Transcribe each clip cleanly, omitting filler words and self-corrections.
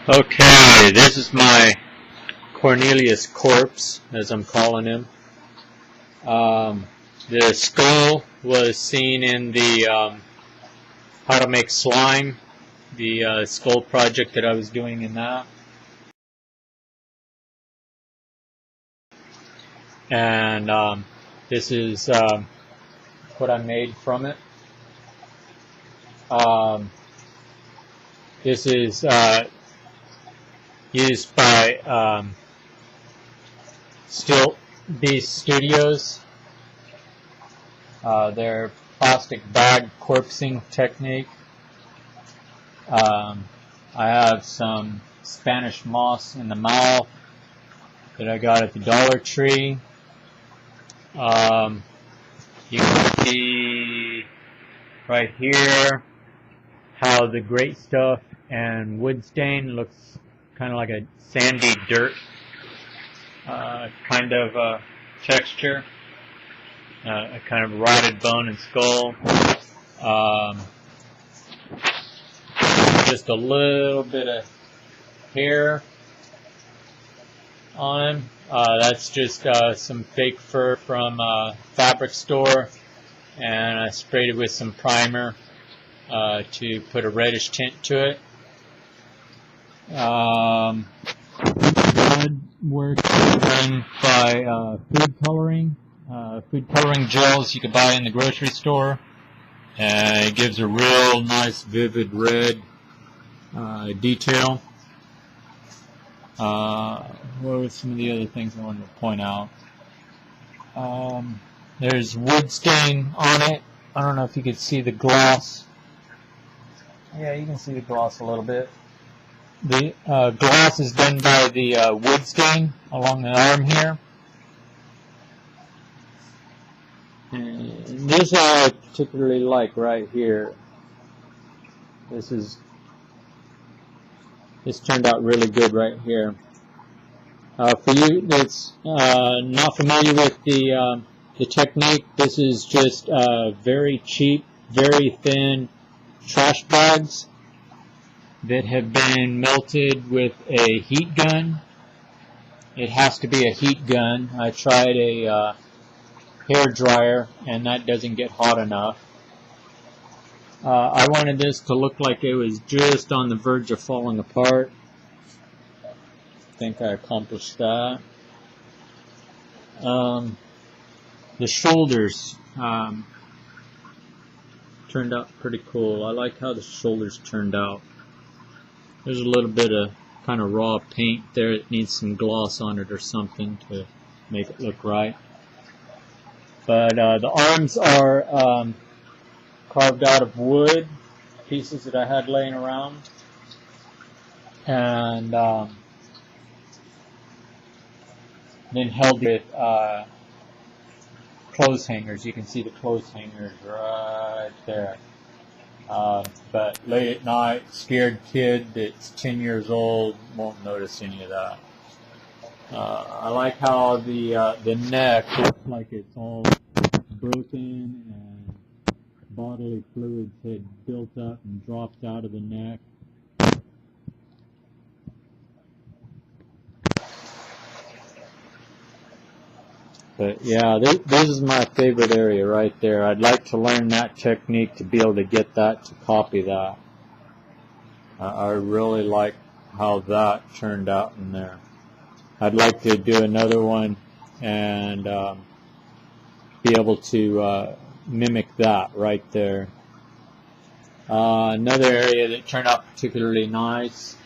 Okay, this is my Kornilius Corpse, as I'm calling him. The skull was seen in the How to Make Slime, the skull project that I was doing in that. And this is what I made from it. This is used by Still Beast Studios. Their plastic bag corpsing technique. I have some Spanish moss in the mouth that I got at the Dollar Tree. You can see right here how the great stuff and wood stain looks kind of like a sandy dirt kind of texture, a kind of rotted bone and skull. Just a little bit of hair on him. That's just some fake fur from a fabric store, and I sprayed it with some primer to put a reddish tint to it. Blood work done by food coloring gels you can buy in the grocery store. It gives a real nice vivid red detail. What were some of the other things I wanted to point out? There's wood stain on it. I don't know if you could see the gloss. Yeah, you can see the gloss a little bit. The gloss is done by the wood stain along the arm here. And this I particularly like right here. This turned out really good right here. For you that's not familiar with the technique, this is just very cheap, very thin trash bags that have been melted with a heat gun. It has to be a heat gun. I tried a hair dryer and that doesn't get hot enough. I wanted this to look like it was just on the verge of falling apart. I think I accomplished that. The shoulders turned out pretty cool. I like how the shoulders turned out. There's a little bit of kind of raw paint there. It needs some gloss on it or something to make it look right. But the arms are carved out of wood, pieces that I had laying around. And then held with clothes hangers. You can see the clothes hangers right there. But late at night, scared kid that's 10 years old won't notice any of that. I like how the neck looks like it's all broken and bodily fluids had built up and dropped out of the neck. But yeah, this is my favorite area right there. I'd like to learn that technique to be able to get that to copy that. I really like how that turned out in there. I'd like to do another one and be able to mimic that right there. Another area that turned out particularly nice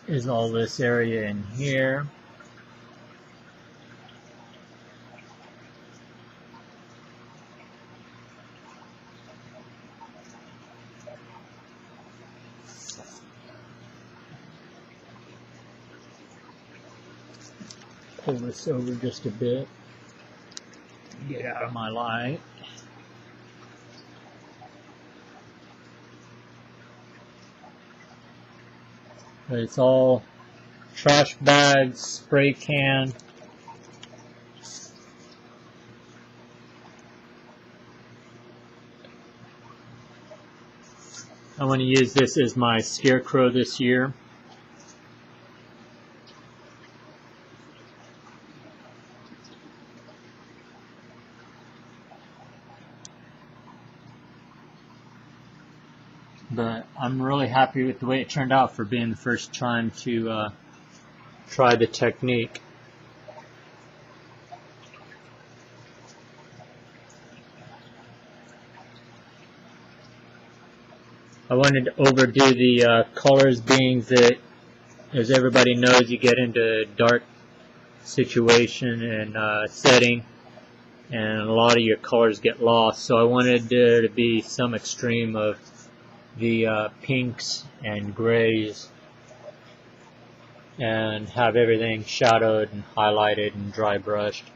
is all this area in here. Pull this over just a bit. Get out of my light. But it's all trash bags, spray can, I want to use this as my scarecrow this year. But I'm really happy with the way it turned out for being the first time to try the technique. I wanted to overdo the colors, being that, as everybody knows, you get into a dark situation and setting, and a lot of your colors get lost. So I wanted there to be some extreme of the pinks and grays, and have everything shadowed and highlighted and dry brushed.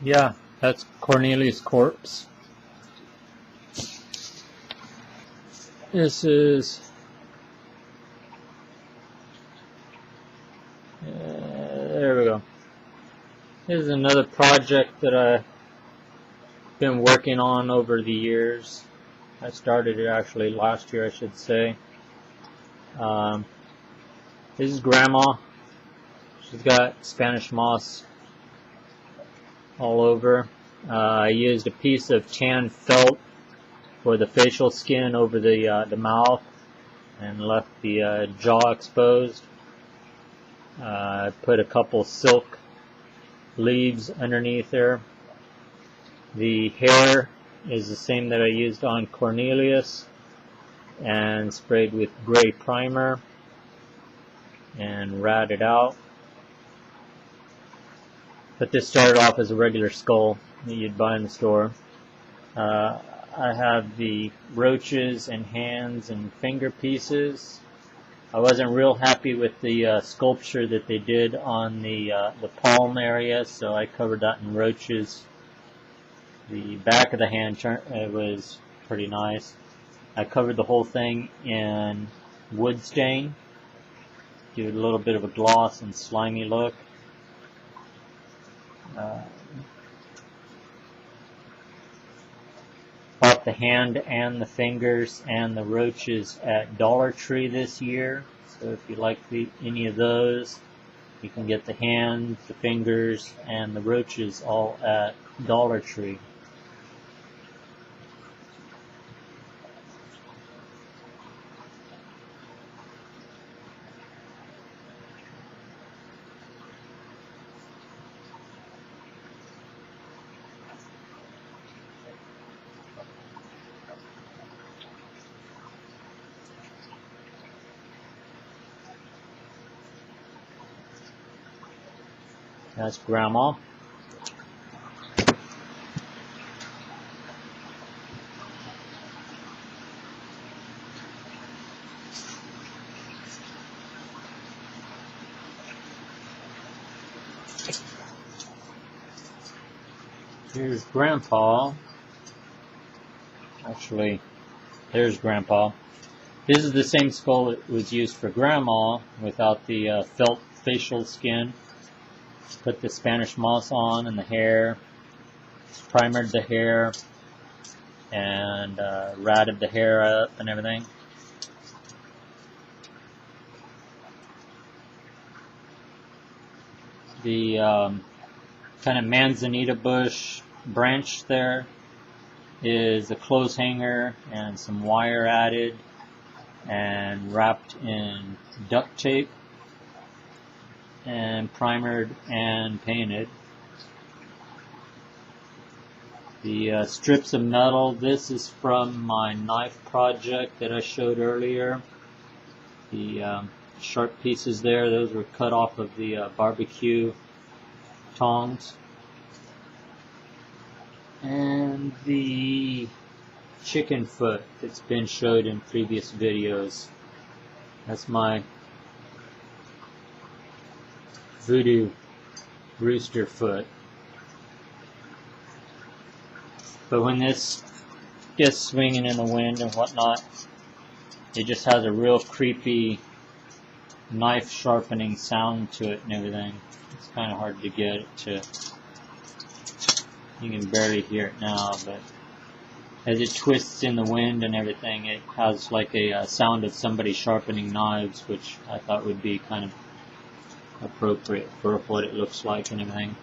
Yeah, that's Kornilius Corpse. This is there we go. This is another project that I've been working on over the years. I started it actually last year, I should say. This is Grandma. She's got Spanish moss all over. I used a piece of tan felt for the facial skin over the mouth and left the jaw exposed. I put a couple silk leaves underneath there. The hair is the same that I used on Kornilius, and sprayed with gray primer and ratted out. But this started off as a regular skull that you'd buy in the store. I have the roaches and hands and finger pieces. I wasn't real happy with the sculpture that they did on the palm area, so I covered that in roaches. The back of the hand was pretty nice. I covered the whole thing in wood stain, give it a little bit of a gloss and slimy look. Bought the hand and the fingers and the roaches at Dollar Tree this year, so if you like any of those, you can get the hands, the fingers, and the roaches all at Dollar Tree. That's Grandma. Here's Grandpa. Actually, there's Grandpa. This is the same skull that was used for Grandma without the felt facial skin. Put the Spanish moss on and the hair, primered the hair, and ratted the hair up and everything. The kind of manzanita bush branch there is a clothes hanger and some wire added and wrapped in duct tape and primered and painted. The strips of metal, this is from my knife project that I showed earlier. The sharp pieces there. Those were cut off of the barbecue tongs. And the chicken foot that's been showed in previous videos. That's my voodoo rooster foot. But when this gets swinging in the wind and whatnot, it just has a real creepy knife sharpening sound to it and everything. It's kind of hard to get it to, you can barely hear it now, but as it twists in the wind and everything, it has like a sound of somebody sharpening knives, which I thought would be kind of appropriate for what it looks like and everything.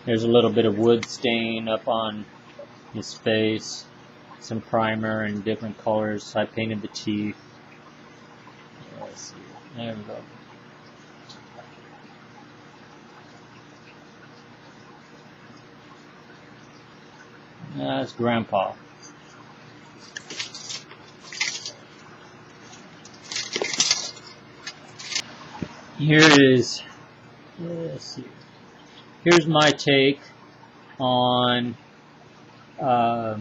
There's a little bit of wood stain up on his face, some primer in different colors. I painted the teeth. Let's see. There we go. That's Grandpa. Here is, let's see. Here's my take on the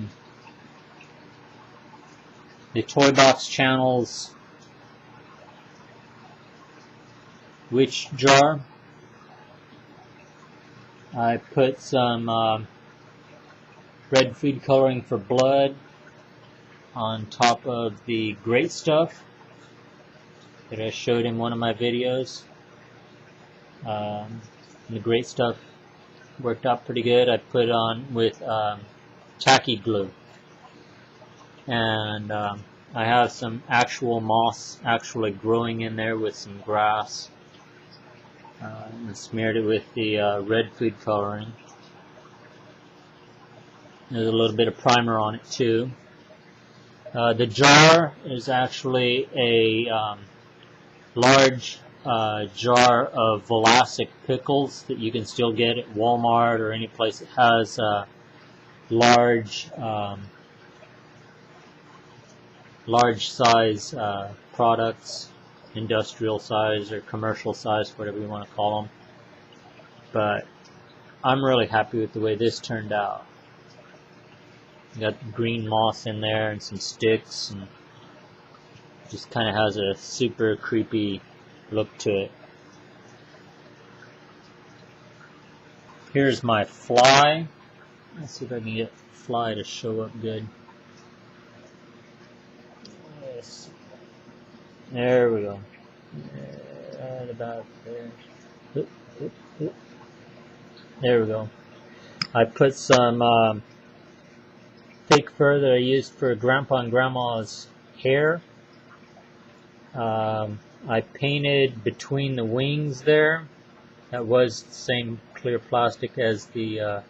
Toy Box Channel's witch jar. I put some red food coloring for blood on top of the great stuff that I showed in one of my videos. The great stuff worked out pretty good. I put it on with tacky glue, and I have some actual moss actually growing in there with some grass, and smeared it with the red food coloring. There's a little bit of primer on it too. The jar is actually a large jar of Vlasic pickles that you can still get at Walmart or any place that has large size products, industrial size or commercial size, whatever you want to call them. But I'm really happy with the way this turned out. Got green moss in there and some sticks, and just kind of has a super creepy look to it. Here's my fly. Let's see if I can get the fly to show up good. Yes. There we go. Right about there. There we go. I put some fake fur that I used for Grandpa and Grandma's hair. I painted between the wings there. That was the same clear plastic as the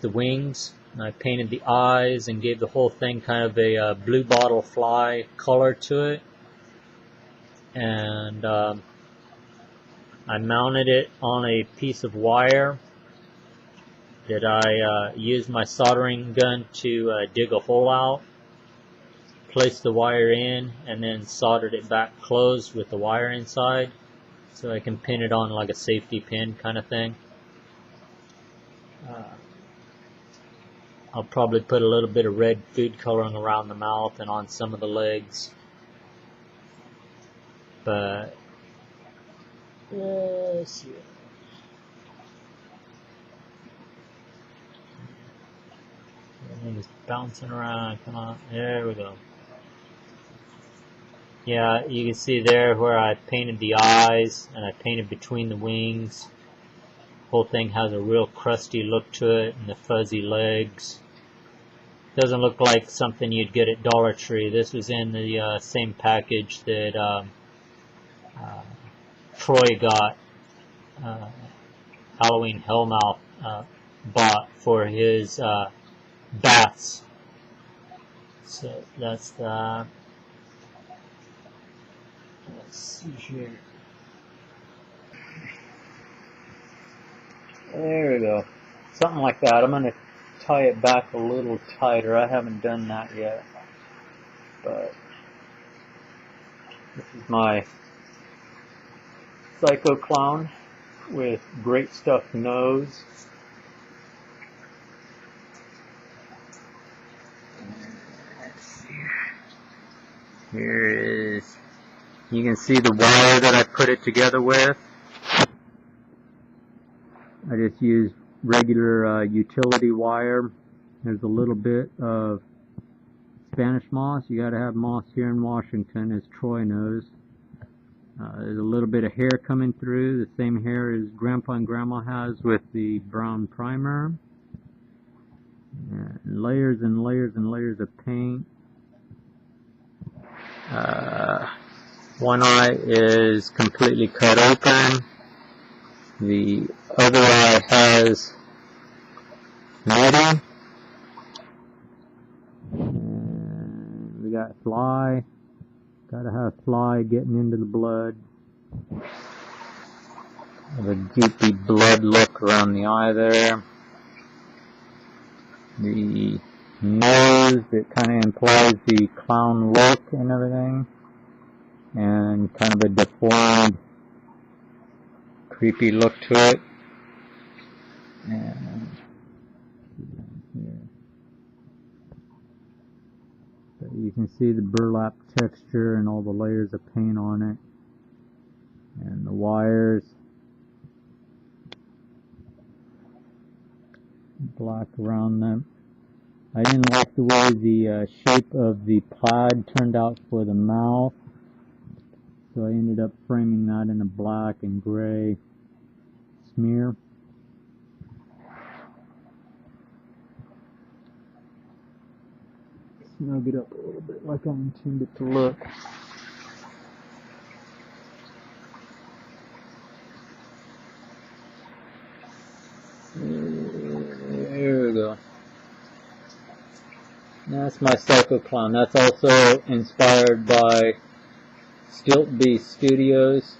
wings. And I painted the eyes and gave the whole thing kind of a blue bottle fly color to it. And I mounted it on a piece of wire that I used my soldering gun to dig a hole out, placed the wire in, and then soldered it back closed with the wire inside so I can pin it on like a safety pin kind of thing. I'll probably put a little bit of red food coloring around the mouth and on some of the legs. But let's see. Everything's bouncing around. Come on. There we go. Yeah, you can see there where I painted the eyes and I painted between the wings. The whole thing has a real crusty look to it, and the fuzzy legs. Doesn't look like something you'd get at Dollar Tree. This was in the same package that Troy got, Halloween Hellmouth bought for his bats. So that's that. Let's see here. There we go. Something like that. I'm going to tie it back a little tighter. I haven't done that yet. But this is my Psycho Clown with great stuffed nose. Here is, you can see the wire that I put it together with. I just used regular utility wire. There's a little bit of Spanish moss. You gotta have moss here in Washington, as Troy knows. There's a little bit of hair coming through, the same hair as Grandpa and Grandma has with the brown primer. And layers and layers and layers of paint. One eye is completely cut open. The other eye has netting. And we got fly. Gotta have fly getting into the blood. Have a goopy blood look around the eye there. The nose, it kind of implies the clown look and everything. And kind of a deformed, creepy look to it. And so you can see the burlap texture and all the layers of paint on it. And the wires. Black around them. I didn't like the way the shape of the plaid turned out for the mouth. So I ended up framing that in a black and gray smear. Snug it up a little bit like I intended to look. There we go. That's my Psycho Clown. That's also inspired by Stilt Beast Studios.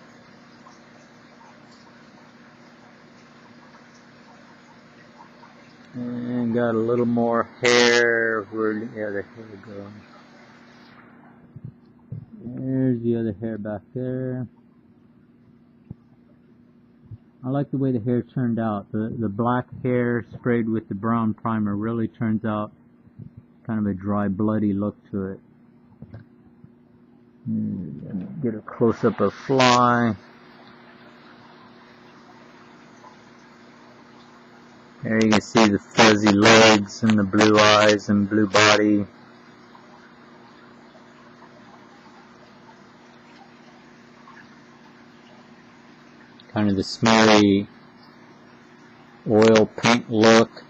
And got a little more hair. Where did the other hair go? There's the other hair back there. I like the way the hair turned out. The black hair sprayed with the brown primer really turns out kind of a dry, bloody look to it. Get a close-up of fly. There you can see the fuzzy legs and the blue eyes and blue body. Kind of the smeary oil paint look.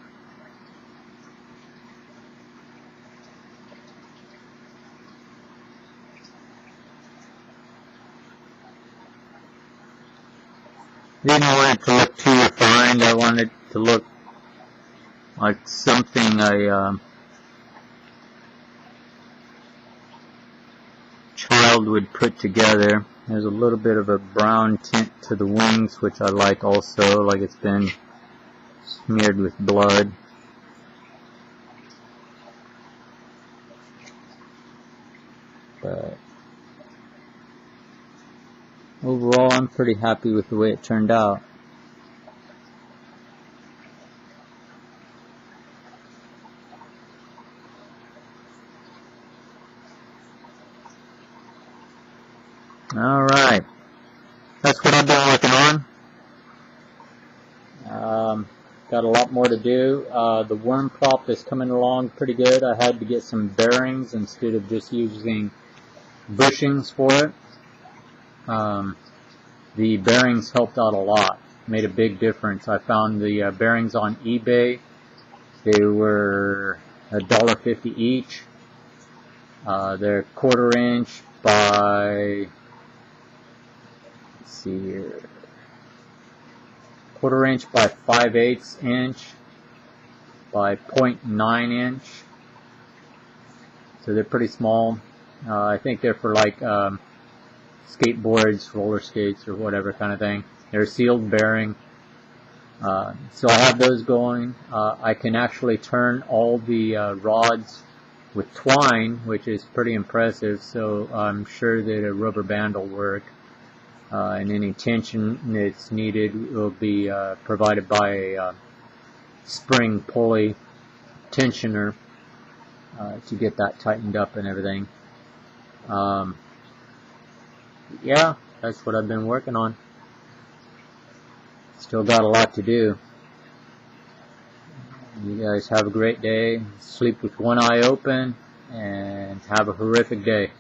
Didn't want it to look too refined. I wanted it to look like something a child would put together. There's a little bit of a brown tint to the wings, which I like also, like it's been smeared with blood. But overall, I'm pretty happy with the way it turned out. Alright, that's what I've been working on. Got a lot more to do. The worm prop is coming along pretty good. I had to get some bearings instead of just using bushings for it. The bearings helped out a lot, made a big difference. I found the bearings on eBay. They were $1.50 each. They're 1/4 inch by, let's see here, 1/4 inch by 5/8 inch by 0.9 inch. So they're pretty small. I think they're for like skateboards, roller skates, or whatever kind of thing. They're a sealed bearing. So I have those going. I can actually turn all the rods with twine, which is pretty impressive, so I'm sure that a rubber band will work. And any tension that's needed will be provided by a spring pulley tensioner to get that tightened up and everything. Yeah, that's what I've been working on. Still got a lot to do. You guys have a great day. Sleep with one eye open and have a horrific day.